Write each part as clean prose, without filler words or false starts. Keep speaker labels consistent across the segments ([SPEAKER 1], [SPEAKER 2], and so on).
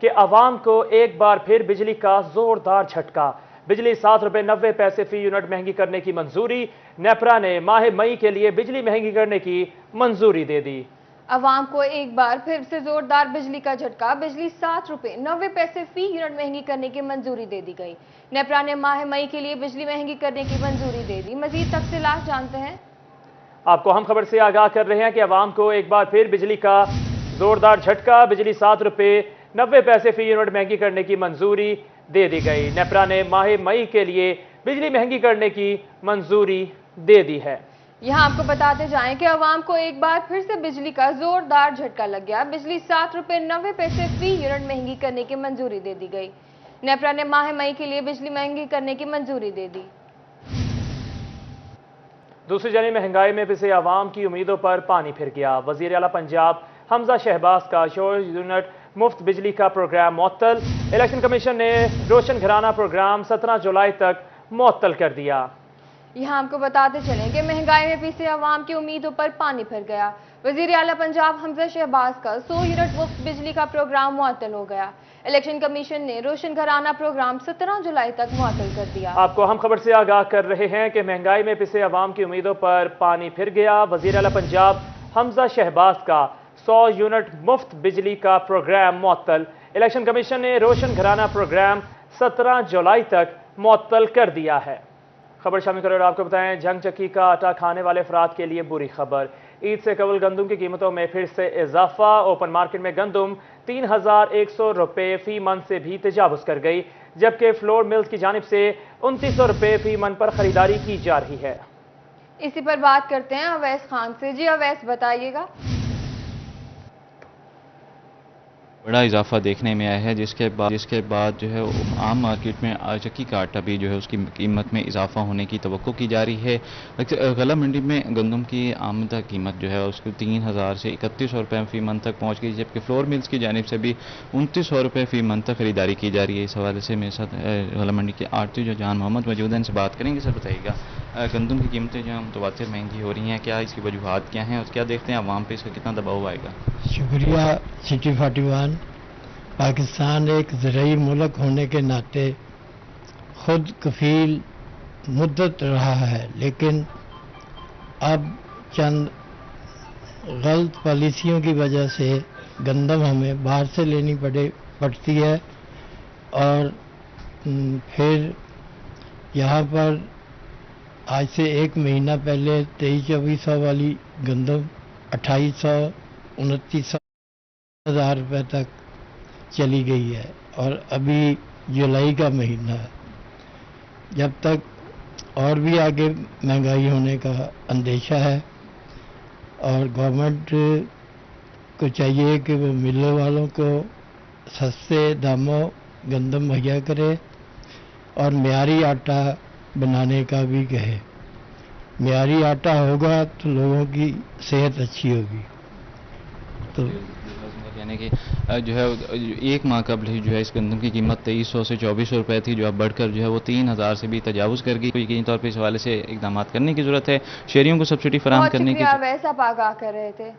[SPEAKER 1] کہ عوام کو ایک بار پھر بجلی کا زوردار جھٹکا۔ بجلی 7 روپے 90 پیسے فی یونٹ مہنگی کرنے کی منظوری۔ نیپرا نے ماہ مئی کے لیے بجلی مہنگی کرنے کی منظوری دے دی۔
[SPEAKER 2] عوام کو ایک بار پھر سے زوردار بجلی کا جھٹکا۔ بجلی 7 روپے 90 پیسے فی یونٹ مہنگی کرنے کی منظوری دے دی گئی۔ نیپرا نے ماہ مئی کے لیے بجلی مہنگی کرنے کی منظوری دے دی۔ مزید تفصیلات جانتے ہیں۔
[SPEAKER 1] آپ کو ہم خبر سے آگاہ کر رہے ہیں کہ عوام کو ایک بار پھر بجلی کا زوردار جھٹکا۔ بجلی 7 روپے 90 پیسے فی یونٹ مہنگی کرنے کی منظوری دے دی گئی۔ نیپرا نے ماہ مئی کے لیے بجلی مہنگی کرنے کی منظوری دے دی ہے۔
[SPEAKER 2] یہاں آپ کو بتاتے جائیں کہ عوام کو ایک بار پھر سے بجلی کا زوردار جھٹکا لگ گیا۔ بجلی 7 روپے 90 پیسے فی یونٹ مہنگی کرنے کی منظوری دے دی گئی۔ نیپرا نے ماہ مئی کے لیے بجلی مہنگی کرنے کی منظوری دے دی۔
[SPEAKER 1] دوسری جانب مہنگائی میں پسے عوام کی امیدوں پر پانی پھر گیا۔ وزیر اعلیٰ پنجاب حمزہ شہباز کا 100 یونٹ مفت بجلی کا پروگرام معطل۔ الیکشن کمیشن نے روشن گھرانہ پروگرام 17 جولائی تک معطل کر دیا۔
[SPEAKER 2] یہاں آپ کو بتاتے چلیں کہ مہنگائی میں پیچھے عوام کی امیدوں پر پانی پھر گیا۔ وزیر اعلیٰ پنجاب حمزہ شہباز کا 100 یونٹ مفت بجلی کا پروگرام معطل ہو گیا۔ الیکشن کمیشن نے روشن گھرانہ پروگرام 17 جولائی تک معطل کر دیا۔
[SPEAKER 1] آپ کو ہم خبر سے آگاہ کر رہے ہیں کہ مہنگائی میں پسے عوام کی امیدوں پر پانی پھر گیا۔ وزیر اعلیٰ پنجاب حمزہ شہباز کا 100 یونٹ مفت بجلی کا پروگرام معطل۔ الیکشن کمیشن نے روشن گھرانہ پروگرام 17 جولائی تک معطل کر دیا ہے۔ خبر شامل کریں اور آپ کو بتائیں جھنگ چکی کا آٹا کھانے والے افراد کے لیے بری خبر۔ عید سے قبل گندم کی قیمتوں میں پھر سے اضافہ۔ اوپن مارکیٹ میں گندم 3100 روپے فی من سے بھی تجاوز کر گئی، جبکہ فلور ملز کی جانب سے 2900 روپے فی من پر خریداری کی جا رہی ہے۔
[SPEAKER 2] اسی پر بات کرتے ہیں اویس خان سے۔ جی اویس بتائیے گا۔
[SPEAKER 3] بڑا اضافہ دیکھنے میں آیا ہے، جس کے بعد جو ہے عام مارکیٹ میں چکی کا آٹا بھی جو ہے اس کی قیمت میں اضافہ ہونے کی توقع کی جا رہی ہے۔ غلہ منڈی میں گندم کی آمدہ قیمت جو ہے اس کو 3000 سے 3100 روپے فی من تک پہنچ گئی، جبکہ فلور ملز کی جانب سے بھی 2900 روپے فی من تک خریداری کی جا رہی ہے۔ اس حوالے سے میرے ساتھ غلہ منڈی کے آڑتی جو جان محمد موجود ہیں، ان سے بات کریں گے۔ سر بتائیے گا، گندم کی قیمتیں جو ہیں متواتر مہنگی ہو رہی ہیں، کیا اس کی وجوہات کیا ہیں اور کیا دیکھتے ہیں عوام پہ اس کا کتنا دباؤ آئے گا؟
[SPEAKER 4] شکریہ۔ سٹی 41 پاکستان ایک زرعی ملک ہونے کے ناطے خود کفیل مدت رہا ہے، لیکن اب چند غلط پالیسیوں کی وجہ سے گندم ہمیں باہر سے لینی پڑتی ہے، اور پھر یہاں پر آج سے 1 مہینہ پہلے 2300-2400 والی گندم 2800-2900 ہزار روپے تک چلی گئی ہے، اور ابھی جولائی کا مہینہ ہے۔ جب تک اور بھی آگے مہنگائی ہونے کا اندیشہ ہے، اور گورنمنٹ کو چاہیے کہ وہ ملوں والوں کو سستے داموں گندم مہیا کرے اور معیاری آٹا بنانے کا بھی کہے۔ معیاری آٹا ہوگا تو لوگوں کی صحت اچھی ہوگی۔ تو
[SPEAKER 3] یعنی کہ جو ہے 1 ماہ قبل ہی جو ہے اس گندم کی قیمت 2300 سے 2400 روپے تھی، جو اب بڑھ کر جو ہے وہ 3000 سے بھی تجاوز کر گئی۔ یقینی طور پہ اس حوالے سے اقدامات کرنے کی ضرورت ہے، شہریوں کو سبسڈی فراہم کرنے کی۔
[SPEAKER 2] بہت شکریہ ویسا آپ آگاہ کر رہے تھے۔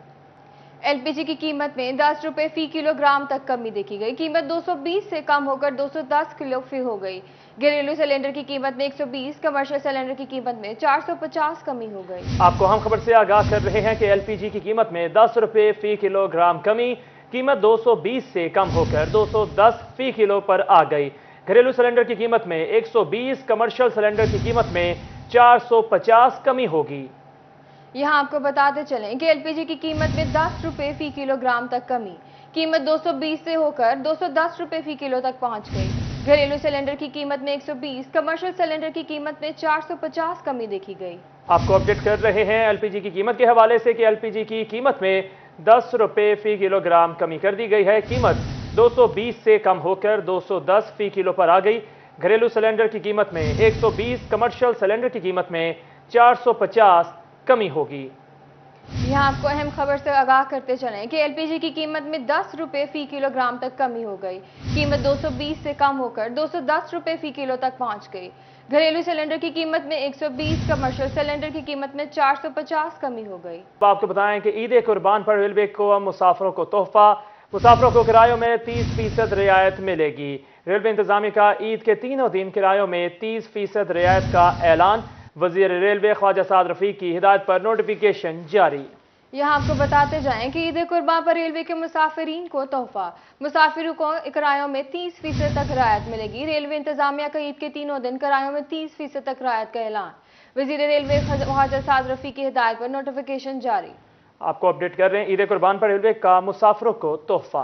[SPEAKER 2] ایل پی جی کی قیمت میں 10 روپے فی کلو گرام تک کمی دیکھی گئی۔ قیمت 220 سے کم ہو کر 210 کلو فی ہو گئی۔ گھریلو سلنڈر کی قیمت میں 120، کمرشل سلنڈر کی قیمت میں 450 کمی ہو گئی۔
[SPEAKER 1] آپ کو ہم خبر سے آگاہ کر رہے ہیں کہ ایل پی جی کی قیمت میں 10 روپے فی کلو گرام کمی۔ قیمت 220 سے کم ہو کر 210 فی کلو پر آ گئی۔ گھریلو سلنڈر کی قیمت میں 120، کمرشل سلنڈر کی قیمت میں 450 کمی ہوگی۔
[SPEAKER 2] یہاں آپ کو بتاتے چلیں کہ ایل پی جی کی قیمت میں 10 روپے فی کلو گرام تک کمی۔ قیمت 220 سے ہو کر 210 روپے فی کلو تک پہنچ گئی۔ گھریلو سلنڈر کی قیمت میں 120، کمرشل سلنڈر کی قیمت میں 450 کمی دیکھی گئی۔
[SPEAKER 1] آپ کو اپڈیٹ کر رہے ہیں ایل پی جی کی قیمت کے حوالے سے کہ ایل پی جی کی قیمت میں 10 روپے فی کلو گرام کمی کر دی گئی ہے۔ قیمت 220 سے کم ہو کر 210 فی کلو پر آ گئی۔ گھریلو سلنڈر کی قیمت میں 120، کمرشل سلنڈر کی قیمت میں 450 کمی ہوگی۔
[SPEAKER 2] یہاں آپ کو اہم خبر سے آگاہ کرتے چلیں کہ ایل پی جی کی قیمت میں 10 روپے فی کلو گرام تک کمی ہو گئی۔ قیمت 220 سے کم ہو کر 210 روپے فی کلو تک پہنچ گئی۔ گھریلو سلنڈر کی قیمت میں 120، کمرشل سلنڈر کی قیمت میں 450 کمی ہو گئی۔
[SPEAKER 1] آپ کو بتائیں کہ عید قربان پر ریلوے کو مسافروں کو تحفہ۔ مسافروں کو کرایوں میں 30% رعایت ملے گی۔ ریلوے انتظامیہ کا عید کے تینوں دن کرایوں میں 30% رعایت کا اعلان۔ وزیر ریلوے خواجہ سعد رفیق کی ہدایت پر نوٹیفیکیشن جاری۔
[SPEAKER 2] یہاں آپ کو بتاتے جائیں کہ عید قربان پر ریلوے کے مسافرین کو تحفہ، مسافروں کو کرایوں میں 30% تک رعایت ملے گی۔ ریلوے انتظامیہ کا عید کے تینوں دن کرایوں میں 30% تک رعایت کا اعلان۔ وزیر ریلوے خواجہ سعد رفیق کی ہدایت پر نوٹیفیکیشن جاری۔
[SPEAKER 1] آپ کو اپڈیٹ کر رہے ہیں، عید قربان پر ریلوے کا مسافروں کو تحفہ۔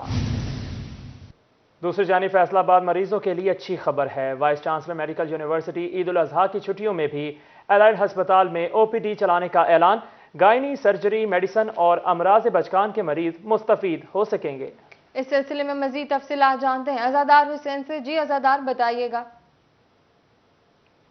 [SPEAKER 1] دوسری جانب فیصل آباد مریضوں کے لیے اچھی خبر ہے۔ وائس چانسلر میڈیکل یونیورسٹی عید الاضحیٰ کی چھٹیوں میں بھی الائڈ ہسپتال میں OPD چلانے کا اعلان۔ گائنی، سرجری، میڈیسن اور امراض بچکان کے مریض مستفید ہو سکیں گے۔
[SPEAKER 2] اس سلسلے میں مزید تفصیلات جانتے ہیں عزادار حسین سے۔ جی عزادار، بتائیے گا۔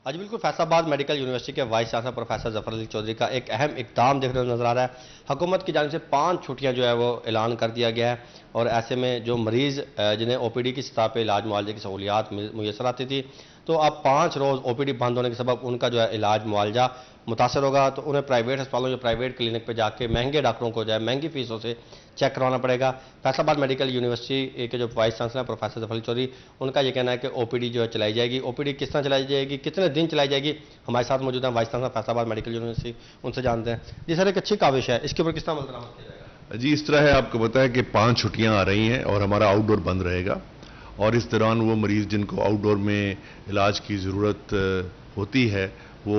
[SPEAKER 5] آج بالکل فیصل آباد میڈیکل یونیورسٹی کے وائس چانسلر پروفیسر ظفر علی چودھری کا ایک اہم اقدام دیکھنے کو نظر آ رہا ہے۔ حکومت کی جانب سے 5 چھٹیاں جو ہے وہ اعلان کر دیا گیا ہے، اور ایسے میں جو مریض جنہیں OPD کی سطح پہ علاج معالجے کی سہولیات میسر آتی تھی، تو اب 5 روز OPD بند ہونے کے سبب ان کا جو ہے علاج معالجہ متاثر ہوگا، تو انہیں پرائیویٹ ہسپتالوں یا پرائیویٹ کلینک پہ جا کے مہنگے ڈاکٹروں کو جو ہے مہنگی فیسوں سے چیک کروانا پڑے گا۔ فیصل آباد میڈیکل یونیورسٹی کے جو وائس چانسلر پروفیسر ظفر علی چودھری، ان کا یہ کہنا ہے کہ OPD جو ہے چلائی جائے گی۔ OPD کس طرح چلائی جائے گی، کتنے دن چلائی جائے گی، ہمارے ساتھ موجود ہیں وائس چانسلر فیصل آباد میڈیکل یونیورسٹی، ان سے جانتے ہیں۔ جی سر، ایک اچھی کاوش ہے، اس کے اوپر کس طرح عمل درآمد کیا جائے گا؟
[SPEAKER 6] جی اس طرح ہے، آپ کو پتا ہے کہ 5 چھٹیاں آ رہی ہیں اور ہمارا آؤٹ ڈور بند رہے گا، اور اس دوران وہ مریض جن کو آؤٹ ڈور میں علاج کی ضرورت ہوتی ہے وہ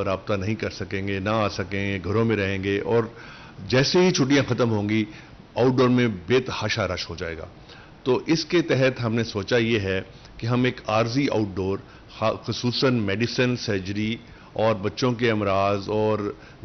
[SPEAKER 6] رابطہ نہیں کر سکیں گے، نہ آ سکیں گے، گھروں میں رہیں گے، اور جیسے ہی چھٹیاں ختم ہوں گی آؤٹ ڈور میں بے تحاشا رش ہو جائے گا۔ تو اس کے تحت ہم نے سوچا یہ ہے کہ ہم ایک عارضی آؤٹ ڈور خصوصاً میڈیسن، سرجری اور بچوں کے امراض اور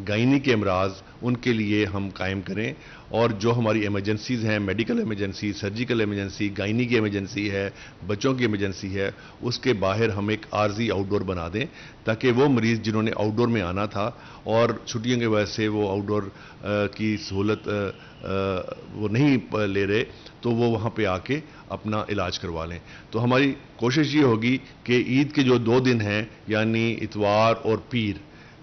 [SPEAKER 6] گائنی کے امراض ان کے لیے ہم قائم کریں، اور جو ہماری ایمرجنسیز ہیں، میڈیکل ایمرجنسی، سرجیکل ایمرجنسی، گائنی کی ایمرجنسی ہے، بچوں کی ایمرجنسی ہے، اس کے باہر ہم ایک عارضی آؤٹ ڈور بنا دیں، تاکہ وہ مریض جنہوں نے آؤٹ ڈور میں آنا تھا اور چھٹیوں کی وجہ سے وہ آؤٹ ڈور کی سہولت وہ نہیں لے رہے، تو وہ وہاں پہ آ کے اپنا علاج کروا لیں۔ تو ہماری کوشش یہ ہوگی کہ عید کے جو 2 دن ہیں، یعنی اتوار اور پیر،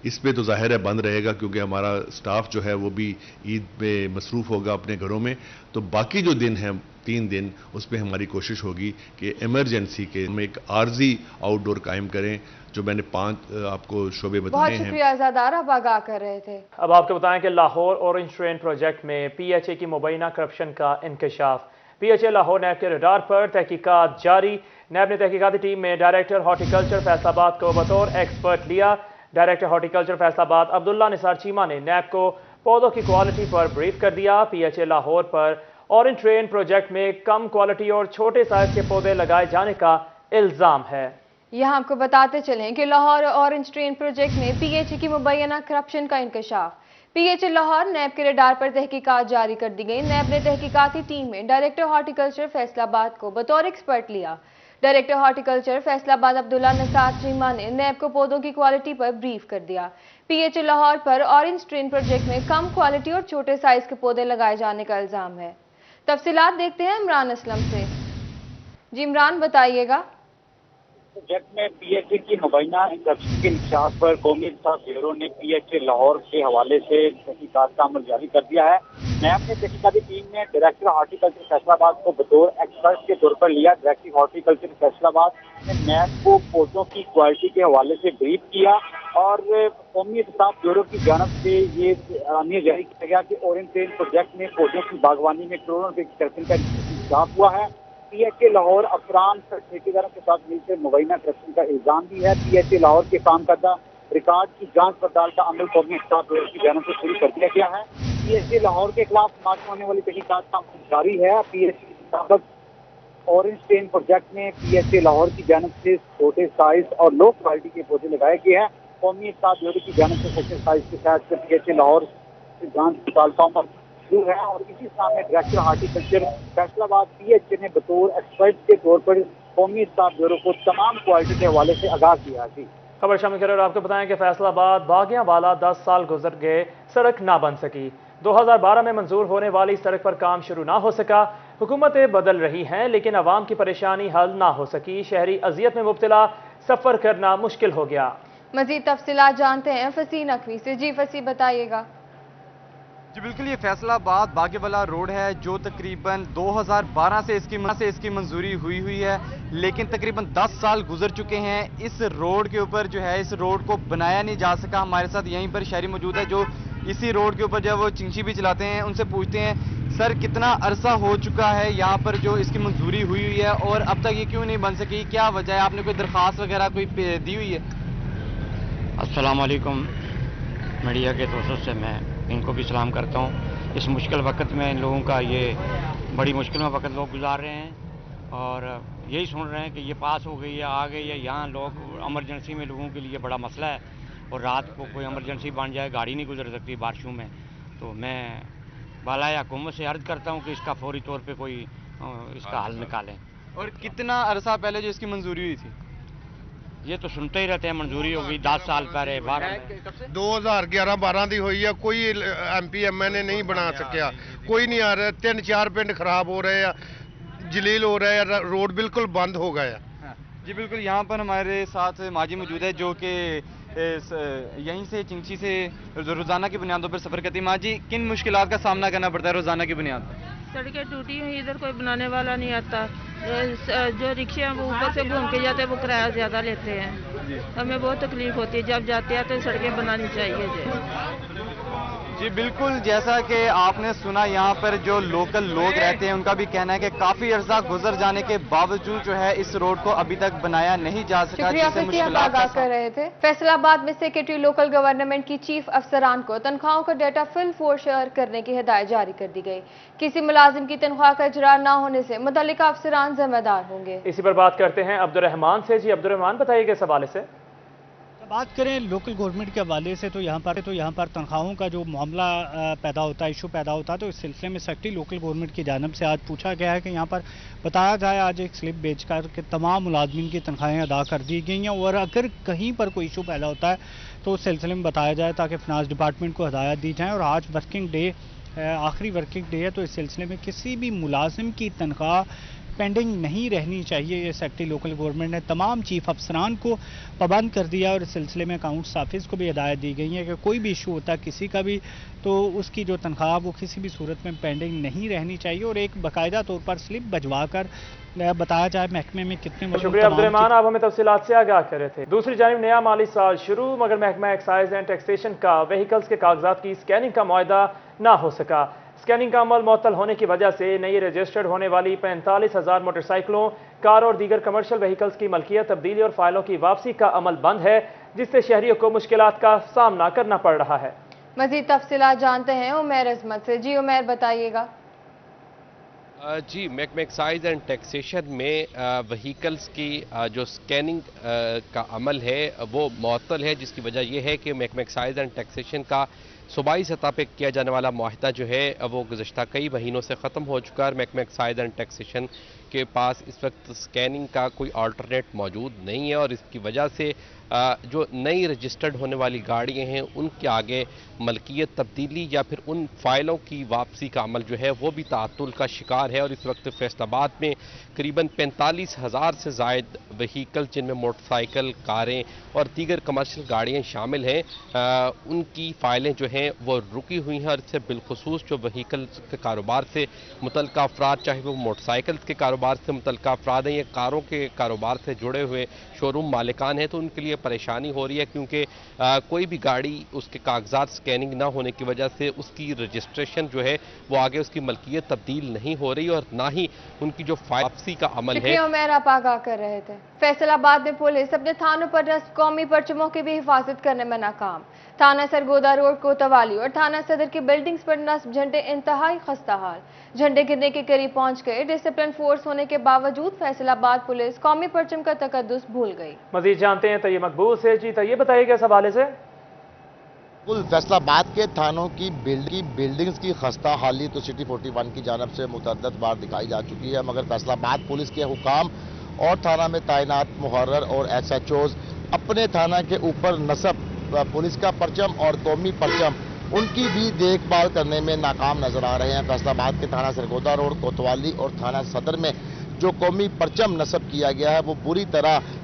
[SPEAKER 6] اس پہ تو ظاہر ہے بند رہے گا کیونکہ ہمارا سٹاف جو ہے وہ بھی عید پہ مصروف ہوگا اپنے گھروں میں، تو باقی جو دن ہیں 3 دن، اس پہ ہماری کوشش ہوگی کہ ایمرجنسی کے ہم ایک عارضی آؤٹ ڈور قائم کریں، جو میں نے 5 آپ کو شعبے بتائے ہیں۔
[SPEAKER 2] بہت شکریہ عزادار، آپ آگاہ کر رہے تھے۔
[SPEAKER 1] اب آپ کو بتائیں کہ لاہور اورنج ٹرین پروجیکٹ میں PHA کی مبینہ کرپشن کا انکشاف۔ PHA لاہور نیب کے ریڈار پر تحقیقات جاری۔ نیب نے تحقیقاتی ٹیم میں ڈائریکٹر ہارٹیکلچر فیصل آباد کو بطور ایکسپرٹ لیا۔ ڈائریکٹر ہارٹیکلچر فیصل آباد عبداللہ نثار چیمہ نے نیب کو پودوں کی کوالٹی پر بریف کر دیا۔ PHA لاہور پر اورنج ٹرین پروجیکٹ میں کم کوالٹی اور چھوٹے سائز کے پودے لگائے جانے کا الزام ہے۔
[SPEAKER 2] یہاں آپ کو بتاتے چلیں کہ لاہور اورنج ٹرین پروجیکٹ میں PHA کی مبینہ کرپشن کا انکشاف۔ PHA لاہور نیب کے ریڈار پر تحقیقات جاری کر دی گئی۔ نیب نے تحقیقاتی ٹیم میں ڈائریکٹر ہارٹیکلچر فیصل آباد کو بطور ایکسپرٹ لیا۔ ڈائریکٹر ہارٹیکلچر فیصل آباد عبداللہ نثار چیمہ نے نیب کو پودوں کی کوالٹی پر بریف کر دیا۔ PHA لاہور پر اورنج ٹرین پروجیکٹ میں کم کوالٹی اور چھوٹے سائز کے پودے لگائے جانے کا الزام ہے۔ تفصیلات دیکھتے ہیں عمران اسلم سے۔ جی عمران، بتائیے گا۔
[SPEAKER 7] پروجیکٹ میں PHA کی مبینہ کرپشن کے انکشاف پر قومی انصاف بیورو نے PHA لاہور کے حوالے سے تحقیقات کا عمل جاری کر دیا ہے۔ نیب نے تحقیقاتی ٹیم میں ڈائریکٹر ہارٹیکلچر فیصل آباد کو بطور ایکسپرٹ کے طور پر لیا۔ ڈائریکٹر ہارٹیکلچر فیصل آباد نے نیب کو پودوں کی کوالٹی کے حوالے سے بریف کیا، اور قومی انصاف بیورو کی جانب سے یہ اعلامیہ جاری کیا گیا کہ اورنج ٹرین پروجیکٹ میں پودوں کی باغبانی میں کروڑوں روپے کی کرپشن کا انکشاف ہوا ہے۔ PHA لاہور افران ٹھیکیداروں کے ساتھ مل کر مبینہ کرپشن کا الزام بھی ہے۔ PHA لاہور کے کام کردہ ریکارڈ کی جانچ پڑتال کا عمل قومی انصاف بیورو کی جانب سے شروع کر دیا گیا ہے۔ PHA لاہور کے خلاف سماعت میں ہونے والی تحقیقات کا عمل جاری ہے۔ PHA کے مطابق اورنج ٹرین پروجیکٹ میں PHA لاہور کی جانب سے چھوٹے سائز اور لو کوالٹی کے پودے لگائے گئے ہیں۔ قومی انصاف بیورو کی جانب سے سیکشن سائز کے تحت PHA لاہور سے جانچ پڑتال کا عمل شروع ہے، اور اسی سال میں ڈائریکٹر ہارٹیکلچر فیصل آباد PHA نے بطور ایکسپرٹ کے طور پر قومی انصاف بیورو کو تمام کوالٹی کے حوالے سے آگاہ کیا۔ جی
[SPEAKER 1] خبر شامل کر رہے اور آپ کو بتائیں کہ فیصل آباد باغیاں والا 10 سال گزر گئے، سڑک نہ بن سکی۔ 2012 میں منظور ہونے والی سڑک پر کام شروع نہ ہو سکا۔ حکومتیں بدل رہی ہیں لیکن عوام کی پریشانی حل نہ ہو سکی۔ شہری اذیت میں مبتلا، سفر کرنا مشکل ہو گیا۔
[SPEAKER 2] مزید تفصیلات جانتے ہیں فصیح نقوی سے۔ جی فصیح، بتائیے گا۔
[SPEAKER 8] جی بالکل، یہ فیصلہ آباد باغے والا روڈ ہے جو تقریباً 2012 سے اس کی منظوری ہوئی ہے، لیکن تقریباً 10 سال گزر چکے ہیں۔ اس روڈ کے اوپر جو ہے اس روڈ کو بنایا نہیں جا سکا۔ ہمارے ساتھ یہیں پر شہری موجود ہے جو اسی روڈ کے اوپر جو ہے وہ چنگشی بھی چلاتے ہیں، ان سے پوچھتے ہیں سر کتنا عرصہ ہو چکا ہے یہاں پر جو اس کی منظوری ہوئی ہے اور اب تک یہ کیوں نہیں بن سکی، کیا وجہ ہے؟ آپ نے کوئی درخواست وغیرہ کوئی دی ہوئی ہے؟
[SPEAKER 9] السلام علیکم، میڈیا کے دوستوں سے میں ان کو بھی سلام کرتا ہوں۔ اس مشکل وقت میں ان لوگوں کا یہ بڑی مشکل میں وقت لوگ گزار رہے ہیں اور یہی سن رہے ہیں کہ یہ پاس ہو گئی ہے، آ گئی ہے۔ یہاں لوگ ایمرجنسی میں لوگوں کے لیے بڑا مسئلہ ہے اور رات کو کوئی ایمرجنسی بن جائے گاڑی نہیں گزر سکتی بارشوں میں، تو میں بالائے حکومت سے عرض کرتا ہوں کہ اس کا فوری طور پہ کوئی اس کا حل نکالیں۔
[SPEAKER 8] اور کتنا عرصہ پہلے جو اس کی منظوری ہوئی تھی؟
[SPEAKER 9] یہ تو سنتے ہی رہتے ہیں، منظوری ہو گئی 10 سال پہلے
[SPEAKER 10] 2011-12 دی ہوئی ہے، کوئی ایم پی ایم این اے نہیں بنا سکیا، کوئی نہیں آ رہا، 3-4 پنڈ خراب ہو رہے ہیں، جلیل ہو رہے ہیں، روڈ بالکل بند ہو گیا۔
[SPEAKER 8] جی بالکل، یہاں پر ہمارے ساتھ ماجی موجود ہے جو کہ یہیں سے چنگشی سے روزانہ کی بنیادوں پر سفر کرتی ہے۔ ماجی، کن مشکلات کا سامنا کرنا پڑتا ہے روزانہ کی بنیاد پر؟
[SPEAKER 11] سڑکیں ٹوٹی ہوئی، ادھر کوئی بنانے والا نہیں آتا، جو رکشے ہیں وہ اوپر سے گھوم کے جاتے ہیں، وہ کرایہ زیادہ لیتے ہیں، ہمیں بہت تکلیف ہوتی ہے جب جاتے ہیں تو سڑکیں بنانی چاہیے۔
[SPEAKER 8] جی بالکل، جیسا کہ آپ نے سنا یہاں پر جو لوکل لوگ رہتے ہیں ان کا بھی کہنا ہے کہ کافی عرصہ گزر جانے کے باوجود جو ہے اس روڈ کو ابھی تک بنایا نہیں جا سکا،
[SPEAKER 2] شکریہ فتیہ، آپ آگاہ کر رہے تھے۔ فیصل آباد میں سیکریٹری لوکل گورنمنٹ کی چیف افسران کو تنخواہوں کا ڈیٹا فل فور شیئر کرنے کی ہدایت جاری کر دی گئی۔ کسی ملازم کی تنخواہ کا اجرا نہ ہونے سے متعلقہ افسران ذمہ دار ہوں گے۔
[SPEAKER 1] اسی پر بات کرتے ہیں عبدالرحمان سے۔ جی عبدالرحمان، بتائیے کہ اس حوالے سے
[SPEAKER 12] بات کریں لوکل گورنمنٹ کے حوالے سے تو یہاں پر تنخواہوں کا جو معاملہ پیدا ہوتا ہے، ایشو پیدا ہوتا ہے، تو اس سلسلے میں سیکرٹری لوکل گورنمنٹ کی جانب سے آج پوچھا گیا ہے کہ یہاں پر بتایا جائے آج ایک سلپ بیچ کر کہ تمام ملازمین کی تنخواہیں ادا کر دی گئی ہیں اور اگر کہیں پر کوئی ایشو پیدا ہوتا ہے تو اس سلسلے میں بتایا جائے تاکہ فنانس ڈپارٹمنٹ کو ہدایت دی جائیں۔ اور آج ورکنگ ڈے، آخری ورکنگ ڈے ہے، تو اس سلسلے میں کسی بھی ملازم کی تنخواہ پینڈنگ نہیں رہنی چاہیے۔ یہ سیکرٹری لوکل گورنمنٹ نے تمام چیف افسران کو پابند کر دیا اور اس سلسلے میں اکاؤنٹس آفس کو بھی ہدایت دی گئی ہے کہ کوئی بھی ایشو ہوتا ہے کسی کا بھی تو اس کی جو تنخواہ وہ کسی بھی صورت میں پینڈنگ نہیں رہنی چاہیے اور ایک باقاعدہ طور پر سلپ بھجوا کر بتایا جائے محکمے میں کتنے۔
[SPEAKER 1] شکریہ عبدالرحمان، آپ ہمیں تفصیلات سے آگاہ کر رہے تھے۔ دوسری جانب نیا مالی سال شروع مگر محکمہ ایکسائز اینڈ ٹیکسیشن کا وہیکلز کے کاغذات کی سکیننگ کا معاہدہ نہ ہو سکا۔ سکیننگ کا عمل معطل ہونے کی وجہ سے نئی رجسٹرڈ ہونے والی 45,000 موٹر سائیکلوں، کار اور دیگر کمرشل وہیکلز کی ملکیت تبدیلی اور فائلوں کی واپسی کا عمل بند ہے، جس سے شہریوں کو مشکلات کا سامنا کرنا پڑ رہا ہے۔
[SPEAKER 2] مزید تفصیلات جانتے ہیں عمیر عظمت سے۔ جی عمیر، بتائیے گا۔
[SPEAKER 13] جی، محکمہ ایکسائز اینڈ ٹیکسیشن میں وہیکلز کی جو سکیننگ کا عمل ہے وہ معطل ہے، جس کی وجہ یہ ہے کہ محکمہ ایکسائز اینڈ ٹیکسیشن کا صوبائی سطح پہ کیا جانے والا معاہدہ جو ہے وہ گزشتہ کئی مہینوں سے ختم ہو چکا ہے۔ محکمہ ایکسائز اینڈ ٹیکسیشن کے پاس اس وقت سکیننگ کا کوئی آلٹرنیٹ موجود نہیں ہے اور اس کی وجہ سے جو نئی رجسٹرڈ ہونے والی گاڑیاں ہیں ان کے آگے ملکیت تبدیلی یا پھر ان فائلوں کی واپسی کا عمل جو ہے وہ بھی تعطل کا شکار ہے۔ اور اس وقت فیصل آباد میں قریباً 45,000 سے زائد وہیکل، جن میں موٹر سائیکل، کاریں اور دیگر کمرشل گاڑیاں شامل ہیں، ان کی فائلیں جو ہیں وہ رکی ہوئی ہیں۔ اور اس سے بالخصوص جو وہیکل کے کاروبار سے متعلقہ افراد، چاہے وہ موٹر سائیکل کے کاروبار سے متعلقہ افراد ہیں یا کاروں کے کاروبار سے جڑے ہوئے شو روم مالکان ہیں، تو ان کے لیے پریشانی ہو رہی ہے کیونکہ کوئی بھی گاڑی اس کے کاغذات سکیننگ نہ ہونے کی وجہ سے اس کی رجسٹریشن جو ہے وہ آگے اس کی ملکیت تبدیل نہیں ہو رہی اور نہ ہی ان کی جو واپسی کا عمل ہے۔
[SPEAKER 2] شکریہ عمیر، آپ آگاہ کر رہے تھے۔ فیصل آباد میں پولیس اپنے تھانوں پر نصب قومی پرچموں کی بھی حفاظت کرنے میں ناکام۔ تھانہ سرگودا روڈ کوتوالی اور تھانہ صدر کی بلڈنگز پر نصب جھنڈے انتہائی خستہ حال، جھنڈے گرنے کے قریب پہنچ گئے۔ ڈسپلن فورس ہونے کے باوجود فیصل آباد پولیس قومی پرچم کا تقدس بھول گئی۔
[SPEAKER 1] مزید جانتے ہیں طیب مقبول سے۔ جی طیب، بتائیے کہ اس حوالے سے
[SPEAKER 14] فیصل آباد کے تھانوں کی بلڈنگز کی خستہ حالی تو سٹی 41 کی جانب سے متعدد بار دکھائی جا چکی ہے، مگر فیصل آباد پولیس کے حکام اور تھانہ میں تعینات محرر اور ایس ایچ اوز اپنے تھانہ کے اوپر نصب پولیس کا پرچم اور قومی پرچم ان کی بھی دیکھ بھال کرنے میں ناکام نظر آ رہے ہیں۔ فیصل آباد کے تھانہ سرگودا روڈ کوتوالی اور تھانہ صدر میں جو قومی پرچم نصب کیا گیا ہے وہ بری طرح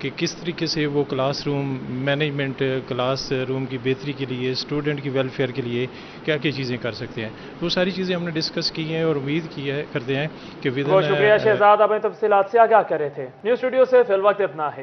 [SPEAKER 15] کہ کس طریقے سے وہ class room management, class room کی بہتری کے لیے، اسٹوڈنٹ کی ویلفیئر کے لیے کیا کیا چیزیں کر سکتے ہیں. وہ ساری چیزیں ہم نے ڈسکس کی ہیں اور امید کرتے ہیں کہ
[SPEAKER 1] بہت شکریہ شہزاد، آپ نے تفصیلات سے آگاہ کر رہے تھے. نیوز اسٹوڈیو سے فی الوقت اتنا ہے.